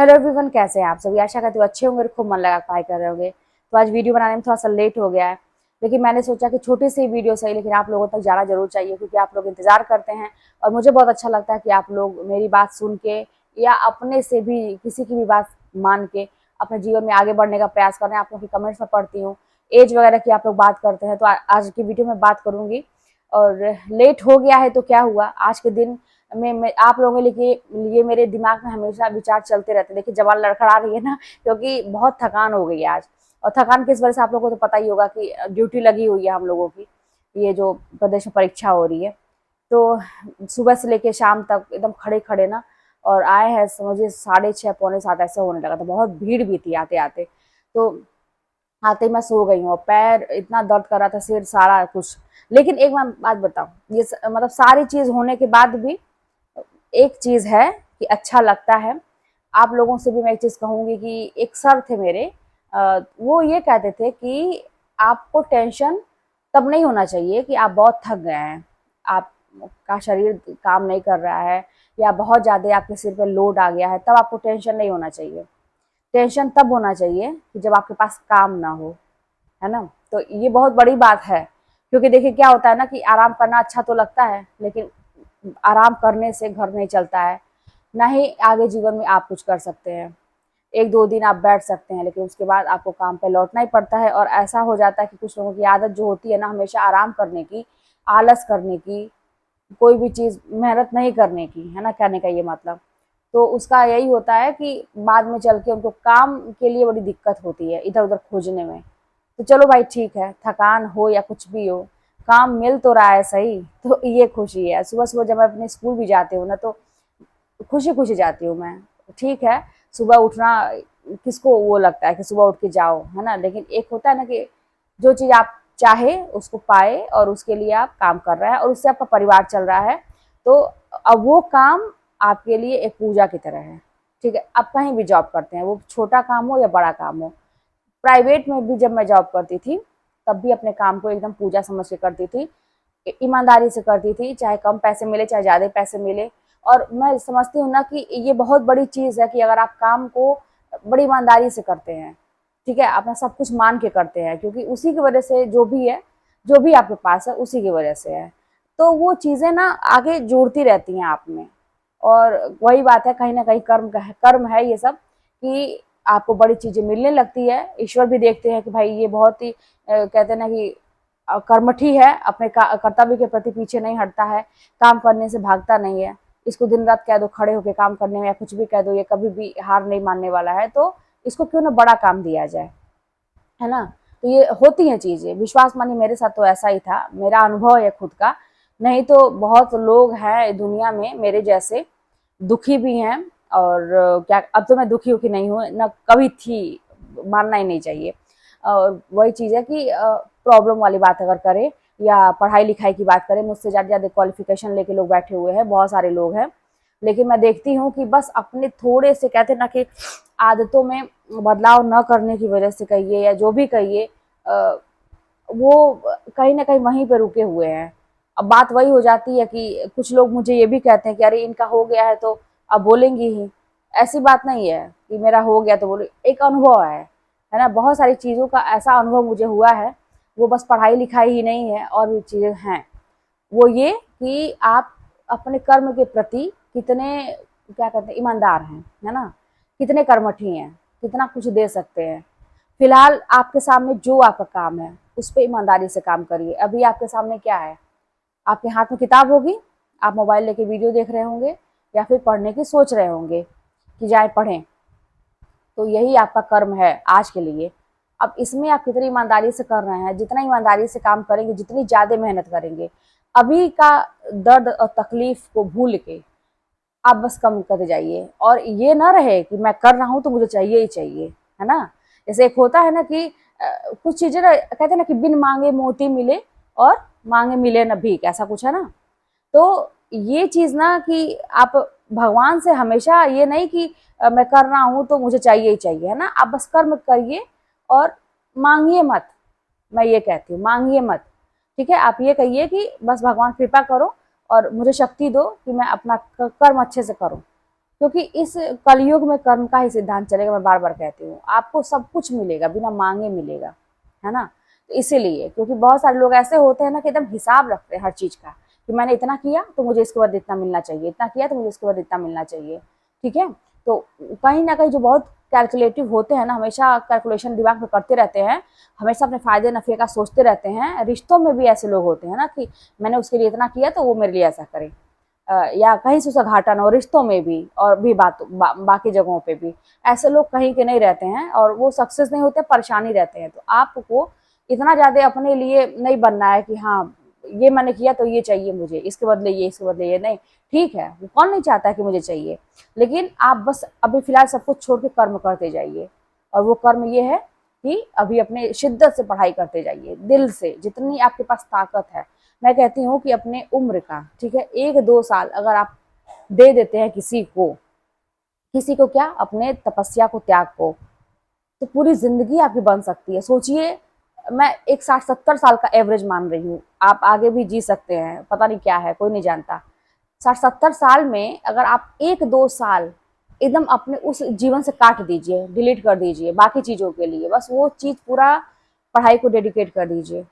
Hello everyone, कैसे हैं आप सभी। आशा करती हूँ अच्छे होंगे और खूब मन लगा पढ़ाई कर रहे होंगे। तो आज वीडियो बनाने में थोड़ा सा लेट हो गया है, लेकिन मैंने सोचा कि छोटी सी वीडियो सही लेकिन आप लोगों तक जाना जरूर चाहिए, क्योंकि आप लोग इंतजार करते हैं और मुझे बहुत अच्छा लगता है कि आप लोग मेरी बात सुन के या अपने से भी किसी की भी बात मान के अपने जीवन में आगे बढ़ने का प्रयास कर रहे हैं। आप लोग की कमेंट्स में पढ़ती हूँ, एज वगैरह की आप लोग बात करते हैं, तो आज की वीडियो में बात करूंगी। और लेट हो गया है तो क्या हुआ, आज के दिन मैं आप लोगों के लिए मेरे दिमाग में हमेशा विचार चलते रहते हैं। देखिए जवान लड़खड़ा रही है ना, क्योंकि बहुत थकान हो गई है आज। और थकान किस वजह से आप लोगों को तो पता ही होगा कि ड्यूटी लगी हुई है हम लोगों की, ये जो प्रदेश में परीक्षा हो रही है। तो सुबह से लेके शाम तक एकदम खड़े खड़े ना, और आए हैं समझिए 6:30 पौने 7 ऐसे होने लगा था। बहुत भीड़ भी थी आते आते, तो आते ही मैं सो गई हूँ। पैर इतना दर्द कर रहा था, सिर सारा कुछ। लेकिन एक बात बताऊं, ये मतलब सारी चीज होने के बाद भी एक चीज है कि अच्छा लगता है। आप लोगों से भी मैं एक चीज कहूंगी कि एक सर थे मेरे, वो ये कहते थे कि आपको टेंशन तब नहीं होना चाहिए कि आप बहुत थक गए हैं, आपका शरीर काम नहीं कर रहा है या बहुत ज्यादा आपके सिर पे लोड आ गया है, तब आपको टेंशन नहीं होना चाहिए। टेंशन तब होना चाहिए कि जब आपके पास काम ना हो, है ना। तो ये बहुत बड़ी बात है, क्योंकि देखिए क्या होता है ना कि आराम करना अच्छा तो लगता है, लेकिन आराम करने से घर नहीं चलता है, ना ही आगे जीवन में आप कुछ कर सकते हैं। 1-2 दिन आप बैठ सकते हैं, लेकिन उसके बाद आपको काम पे लौटना ही पड़ता है। और ऐसा हो जाता है कि कुछ लोगों की आदत जो होती है ना, हमेशा आराम करने की, आलस करने की, कोई भी चीज़ मेहनत नहीं करने की, है ना, कहने का ये मतलब। तो उसका यही होता है कि बाद में चल के उनको काम के लिए बड़ी दिक्कत होती है इधर उधर खोजने में। तो चलो भाई ठीक है, थकान हो या कुछ भी हो, काम मिल तो रहा है सही, तो ये खुशी है। सुबह सुबह जब मैं अपने स्कूल भी जाती हूँ ना, तो खुशी खुशी जाती हूँ मैं। ठीक है, सुबह उठना किसको वो लगता है कि सुबह उठ के जाओ, है ना, लेकिन एक होता है ना कि जो चीज़ आप चाहे उसको पाए और उसके लिए आप काम कर रहे हैं और उससे आपका परिवार चल रहा है, तो अब वो काम आपके लिए एक पूजा की तरह है। ठीक है, आप कहीं भी जॉब करते हैं, वो छोटा काम हो या बड़ा काम हो। प्राइवेट में भी जब मैं जॉब करती थी, तब भी अपने काम को एकदम पूजा समझ के करती थी, ईमानदारी से करती थी, चाहे कम पैसे मिले चाहे ज़्यादा पैसे मिले। और मैं समझती हूँ ना कि ये बहुत बड़ी चीज़ है कि अगर आप काम को बड़ी ईमानदारी से करते हैं, ठीक है, अपना सब कुछ मान के करते हैं, क्योंकि उसी की वजह से जो भी है, जो भी आपके पास है उसी की वजह से है। तो वो चीज़ें ना आगे जुड़ती रहती हैं आप में। और वही बात है, कहीं ना कहीं कर्म है ये सब, कि आपको बड़ी चीजें मिलने लगती है। ईश्वर भी देखते हैं कि भाई ये बहुत ही कहते हैं ना कि कर्मठी है, अपने कर्तव्य के प्रति पीछे नहीं हटता है, काम करने से भागता नहीं है। इसको दिन रात कह दो खड़े होकर काम करने में, या कुछ भी कह दो, ये कभी भी हार नहीं मानने वाला है, तो इसको क्यों ना बड़ा काम दिया जाए, है ना। तो ये होती हैं चीजें, विश्वास मानिए मेरे साथ तो ऐसा ही था, मेरा अनुभव है खुद का। नहीं तो बहुत लोग हैं दुनिया में मेरे जैसे, दुखी भी हैं। और क्या, अब तो मैं दुखी उखी नहीं हूँ ना, कभी थी, मानना ही नहीं चाहिए। और वही चीज़ है कि प्रॉब्लम वाली बात अगर करें या पढ़ाई लिखाई की बात करें, मुझसे ज़्यादा ज़्यादा क्वालिफिकेशन लेके लोग बैठे हुए हैं, बहुत सारे लोग हैं। लेकिन मैं देखती हूँ कि बस अपने थोड़े से कहते ना कि आदतों में बदलाव न करने की वजह से कहिए या जो भी कहिए, वो कहीं ना कहीं वहीं पे रुके हुए हैं। अब बात वही हो जाती है कि कुछ लोग मुझे ये भी कहते हैं कि अरे इनका हो गया है तो अब बोलेंगी ही। ऐसी बात नहीं है कि मेरा हो गया तो बोले, एक अनुभव है ना। बहुत सारी चीज़ों का ऐसा अनुभव मुझे हुआ है, वो बस पढ़ाई लिखाई ही नहीं है, और भी चीज़ें हैं। वो ये कि आप अपने कर्म के प्रति कितने, क्या कहते हैं, ईमानदार हैं, है ना, कितने कर्मठी हैं, कितना कुछ दे सकते हैं। फिलहाल आपके सामने जो आपका काम है उस पर ईमानदारी से काम करिए। अभी आपके सामने क्या है, आपके हाथ में किताब होगी, आप मोबाइल लेके वीडियो देख रहे होंगे, या फिर पढ़ने की सोच रहे होंगे कि जाए पढ़ें, तो यही आपका कर्म है आज के लिए। अब इसमें आप कितनी ईमानदारी से कर रहे हैं, जितना ईमानदारी से काम करेंगे, जितनी ज़्यादा मेहनत करेंगे, अभी का दर्द और तकलीफ को भूल के आप बस कम करते जाइए। और ये ना रहे कि मैं कर रहा हूँ तो मुझे चाहिए ही चाहिए, है ना। जैसे एक होता है ना कि कुछ चीज़ें ना कहते हैं ना कि बिन मांगे मोती मिले और मांगे मिले न भीख, ऐसा कुछ है ना। तो ये चीज़ ना कि आप भगवान से हमेशा ये नहीं कि मैं कर रहा हूँ तो मुझे चाहिए ही चाहिए, है ना। आप बस कर्म करिए और मांगिए मत। मैं ये कहती हूँ, मांगिए मत। ठीक है, आप ये कहिए कि बस भगवान कृपा करो और मुझे शक्ति दो कि मैं अपना कर्म अच्छे से करूँ। क्योंकि इस कलयुग में कर्म का ही सिद्धांत चलेगा। मैं बार बार कहती हूँ, आपको सब कुछ मिलेगा, बिना मांगे मिलेगा, है ना। तो इसीलिए, क्योंकि बहुत सारे लोग ऐसे होते हैं ना कि एकदम हिसाब रखते हैं हर चीज का, कि मैंने इतना किया तो मुझे इसके बाद इतना मिलना चाहिए, इतना किया तो मुझे इसके बाद इतना मिलना चाहिए, ठीक है। तो कहीं ना कहीं जो बहुत कैलकुलेटिव होते हैं ना, हमेशा कैलकुलेशन दिमाग में करते रहते हैं, हमेशा अपने फायदे नफे का सोचते रहते हैं। रिश्तों में भी ऐसे लोग होते हैं ना कि मैंने उसके लिए इतना किया तो वो मेरे लिए ऐसा करे, या कहीं से उसका घाटा ना हो, रिश्तों में भी और भी बाकी जगहों पे भी ऐसे लोग कहीं के नहीं रहते हैं, और वो सक्सेस नहीं होते, परेशानी रहते हैं। तो आपको इतना ज्यादा अपने लिए नहीं बनना है कि हाँ ये मैंने किया तो ये चाहिए मुझे, इसके बदले ये, इसके बदले ये नहीं। ठीक है, वो कौन नहीं चाहता है कि मुझे चाहिए, लेकिन आप बस अभी फिलहाल सब कुछ छोड़ के कर्म करते जाइए। और वो कर्म ये है कि अभी अपने शिद्दत से पढ़ाई करते जाइए, दिल से, जितनी आपके पास ताकत है। मैं कहती हूँ कि अपने उम्र का, ठीक है, 1-2 साल अगर आप दे देते हैं किसी को क्या, अपने तपस्या को, त्याग को, तो पूरी जिंदगी आपकी बन सकती है। सोचिए, मैं एक 60-70 साल का एवरेज मान रही हूँ, आप आगे भी जी सकते हैं, पता नहीं क्या है, कोई नहीं जानता। 60-70 साल में अगर आप 1-2 साल एकदम अपने उस जीवन से काट दीजिए, डिलीट कर दीजिए बाकी चीजों के लिए, बस वो चीज पूरा पढ़ाई को डेडिकेट कर दीजिए,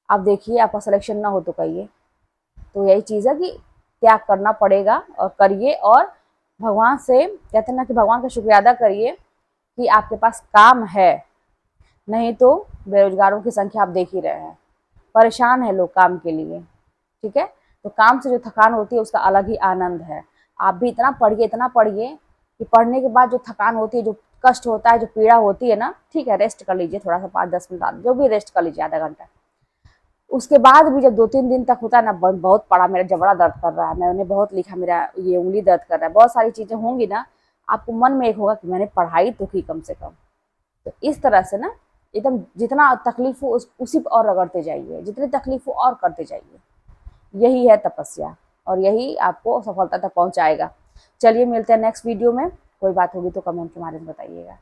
आप देखिए आपका सिलेक्शन ना हो तो कहिए। तो यही चीज है कि त्याग करना पड़ेगा, और करिए। और भगवान से कहते हैं ना कि भगवान का शुक्रिया अदा करिए कि आपके पास काम है, नहीं तो बेरोजगारों की संख्या आप देख ही रहे हैं, परेशान है लोग काम के लिए, ठीक है। तो काम से जो थकान होती है उसका अलग ही आनंद है। आप भी इतना पढ़िए कि पढ़ने के बाद जो थकान होती है, जो कष्ट होता है, जो पीड़ा होती है ना, ठीक है, रेस्ट कर लीजिए थोड़ा सा, 5-10 मिनट जो भी रेस्ट कर लीजिए, आधा घंटा। उसके बाद भी जब 2-3 दिन तक होता है ना, बहुत पड़ा, मेरा जबड़ा दर्द कर रहा है, मैंने बहुत लिखा, मेरा ये उंगली दर्द कर रहा है, बहुत सारी चीजें होंगी ना, आपको मन में एक होगा कि मैंने पढ़ाई तो की कम से कम। तो इस तरह से ना, एकदम जितना तकलीफ हो उसी पर और रगड़ते जाइए, जितनी तकलीफ हो और करते जाइए। यही है तपस्या, और यही आपको सफलता तक पहुंचाएगा। चलिए मिलते हैं नेक्स्ट वीडियो में। कोई बात होगी तो कमेंट के माध्यम से बताइएगा।